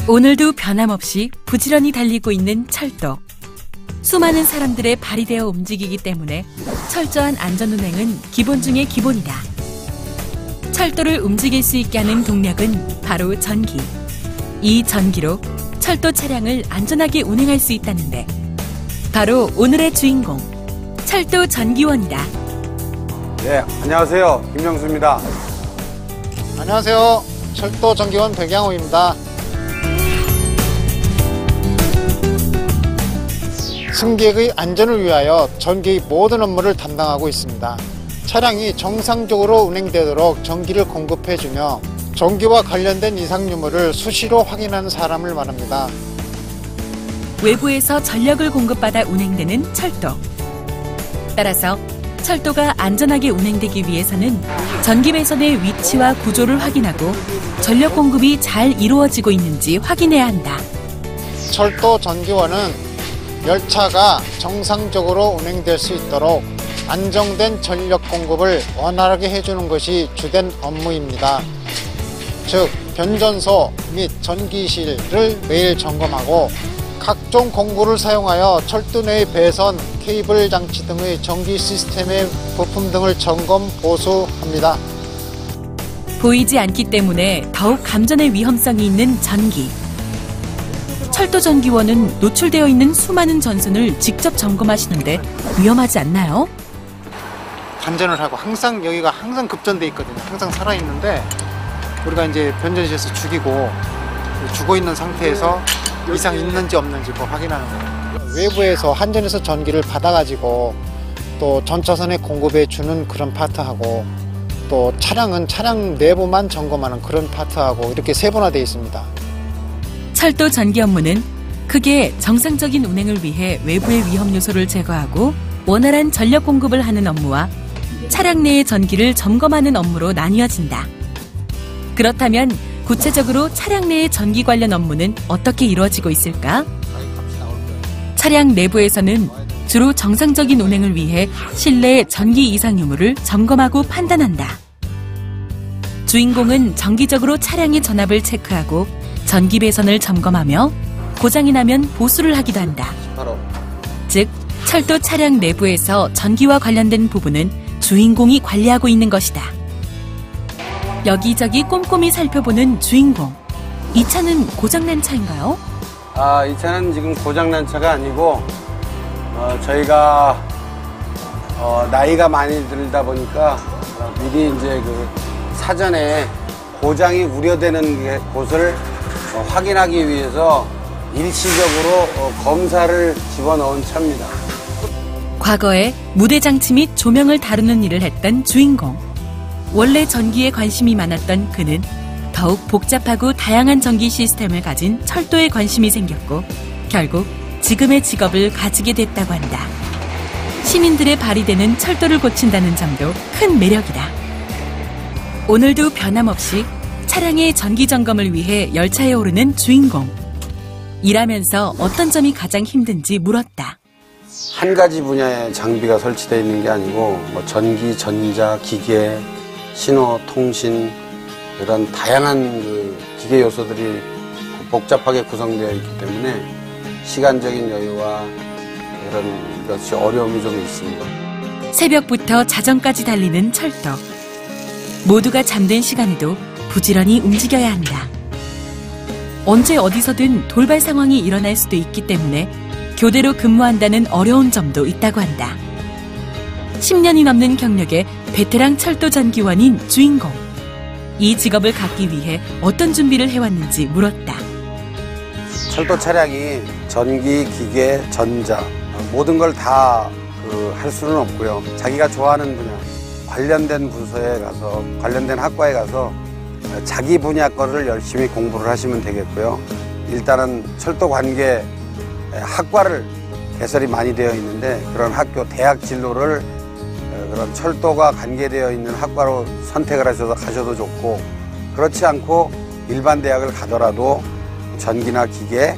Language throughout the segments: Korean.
오늘도 변함없이 부지런히 달리고 있는 철도. 수많은 사람들의 발이 되어 움직이기 때문에 철저한 안전운행은 기본 중의 기본이다. 철도를 움직일 수 있게 하는 동력은 바로 전기. 이 전기로 철도 차량을 안전하게 운행할 수 있다는데 바로 오늘의 주인공, 철도 전기원이다. 네, 안녕하세요. 김명수입니다. 안녕하세요. 철도 전기원 백양호입니다. 승객의 안전을 위하여 전기의 모든 업무를 담당하고 있습니다. 차량이 정상적으로 운행되도록 전기를 공급해주며 전기와 관련된 이상 유무를 수시로 확인하는 사람을 말합니다. 외부에서 전력을 공급받아 운행되는 철도. 따라서 철도가 안전하게 운행되기 위해서는 전기 배선의 위치와 구조를 확인하고 전력 공급이 잘 이루어지고 있는지 확인해야 한다. 철도 전기원은 열차가 정상적으로 운행될 수 있도록 안정된 전력 공급을 원활하게 해주는 것이 주된 업무입니다. 즉, 변전소 및 전기실을 매일 점검하고 각종 공구를 사용하여 철도 내의 배선, 케이블 장치 등의 전기 시스템의 부품 등을 점검, 보수합니다. 보이지 않기 때문에 더욱 감전의 위험성이 있는 전기. 철도 전기원은 노출되어 있는 수많은 전선을 직접 점검하시는데 위험하지 않나요? 관전을 하고 여기가 항상 급전돼 있거든요. 항상 살아있는데 우리가 이제 변전실에서 죽어 있는 상태에서 이상 있는지 없는지 확인하는 거예요. 외부에서 한전에서 전기를 받아가지고 또 전차선에 공급해 주는 그런 파트하고 또 차량은 차량 내부만 점검하는 그런 파트하고 이렇게 세분화되어 있습니다. 철도 전기 업무는 크게 정상적인 운행을 위해 외부의 위험 요소를 제거하고 원활한 전력 공급을 하는 업무와 차량 내의 전기를 점검하는 업무로 나뉘어진다. 그렇다면 구체적으로 차량 내의 전기 관련 업무는 어떻게 이루어지고 있을까? 차량 내부에서는 주로 정상적인 운행을 위해 실내 전기 이상 유무를 점검하고 판단한다. 주인공은 정기적으로 차량의 전압을 체크하고 전기 배선을 점검하며 고장이 나면 보수를 하기도 한다. 즉, 철도 차량 내부에서 전기와 관련된 부분은 주인공이 관리하고 있는 것이다. 여기저기 꼼꼼히 살펴보는 주인공. 이 차는 고장난 차인가요? 이 차는 지금 고장난 차가 아니고 저희가 나이가 많이 들다 보니까 미리 이제 사전에 고장이 우려되는 곳을 확인하기 위해서 일시적으로 검사를 집어넣은 차입니다. 과거에 무대 장치 및 조명을 다루는 일을 했던 주인공. 원래 전기에 관심이 많았던 그는 더욱 복잡하고 다양한 전기 시스템을 가진 철도에 관심이 생겼고 결국 지금의 직업을 가지게 됐다고 한다. 시민들의 발이 되는 철도를 고친다는 점도 큰 매력이다. 오늘도 변함없이 차량의 전기 점검을 위해 열차에 오르는 주인공. 일하면서 어떤 점이 가장 힘든지 물었다. 한 가지 분야의 장비가 설치되어 있는 게 아니고 전기, 전자, 기계, 신호, 통신 이런 다양한 기계 요소들이 복잡하게 구성되어 있기 때문에 시간적인 여유와 이런 것이 어려움이 좀 있습니다. 새벽부터 자정까지 달리는 철도. 모두가 잠든 시간에도 부지런히 움직여야 한다. 언제 어디서든 돌발 상황이 일어날 수도 있기 때문에 교대로 근무한다는 어려운 점도 있다고 한다. 10년이 넘는 경력의 베테랑 철도 전기원인 주인공. 이 직업을 갖기 위해 어떤 준비를 해왔는지 물었다. 철도 차량이 전기, 기계, 전자 모든 걸 다 할 수는 없고요. 자기가 좋아하는 분야, 관련된 부서에 가서 관련된 학과에 가서 자기 분야 거를 열심히 공부를 하시면 되겠고요. 일단은 철도 관계 학과를 개설이 많이 되어 있는데 그런 학교, 대학 진로를 그런 철도가 관계되어 있는 학과로 선택을 하셔서 가셔도 좋고 그렇지 않고 일반 대학을 가더라도 전기나 기계,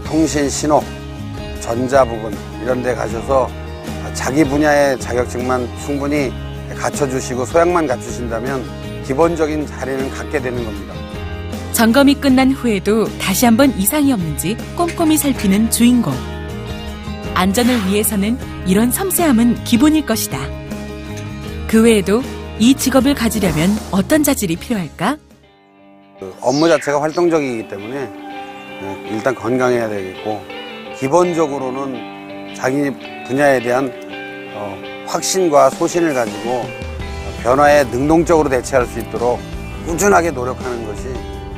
통신, 신호, 전자 부분 이런 데 가셔서 자기 분야의 자격증만 충분히 갖춰주시고 소양만 갖추신다면 기본적인 자리는 갖게 되는 겁니다. 점검이 끝난 후에도 다시 한번 이상이 없는지 꼼꼼히 살피는 주인공. 안전을 위해서는 이런 섬세함은 기본일 것이다. 그 외에도 이 직업을 가지려면 어떤 자질이 필요할까? 업무 자체가 활동적이기 때문에 일단 건강해야 되겠고, 기본적으로는 자기 분야에 대한 확신과 소신을 가지고 변화에 능동적으로 대처할 수 있도록 꾸준하게 노력하는 것이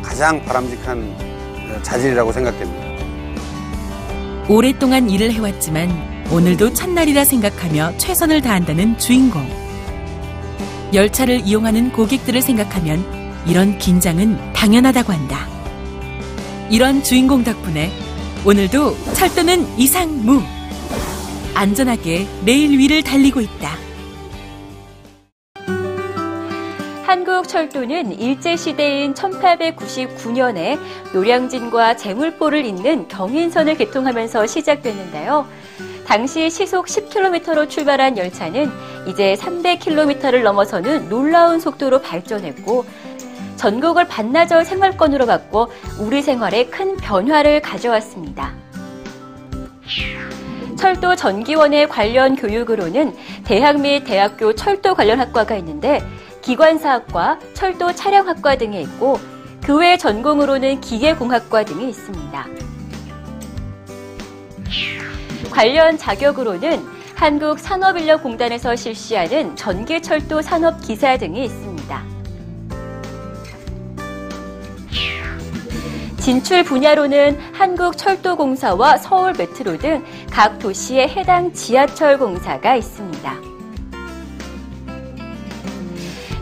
가장 바람직한 자질이라고 생각됩니다. 오랫동안 일을 해왔지만 오늘도 첫날이라 생각하며 최선을 다한다는 주인공. 열차를 이용하는 고객들을 생각하면 이런 긴장은 당연하다고 한다. 이런 주인공 덕분에 오늘도 철도는 이상무. 안전하게 레일 위를 달리고 있다. 한국 철도는 일제시대인 1899년에 노량진과 제물포를 잇는 경인선을 개통하면서 시작됐는데요. 당시 시속 10km로 출발한 열차는 이제 300km를 넘어서는 놀라운 속도로 발전했고, 전국을 반나절 생활권으로 바꿔 우리 생활에 큰 변화를 가져왔습니다. 철도 전기원의 관련 교육으로는 대학 및 대학교 철도 관련 학과가 있는데, 기관사학과, 철도 차량학과 등이 있고, 그 외 전공으로는 기계공학과 등이 있습니다. 관련 자격으로는 한국산업인력공단에서 실시하는 전기철도 산업기사 등이 있습니다. 진출 분야로는 한국철도공사와 서울메트로 등 각 도시의 해당 지하철 공사가 있습니다.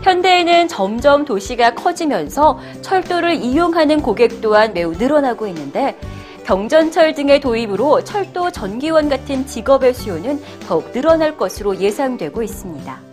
현대에는 점점 도시가 커지면서 철도를 이용하는 고객 또한 매우 늘어나고 있는데, 경전철 등의 도입으로 철도 전기원 같은 직업의 수요는 더욱 늘어날 것으로 예상되고 있습니다.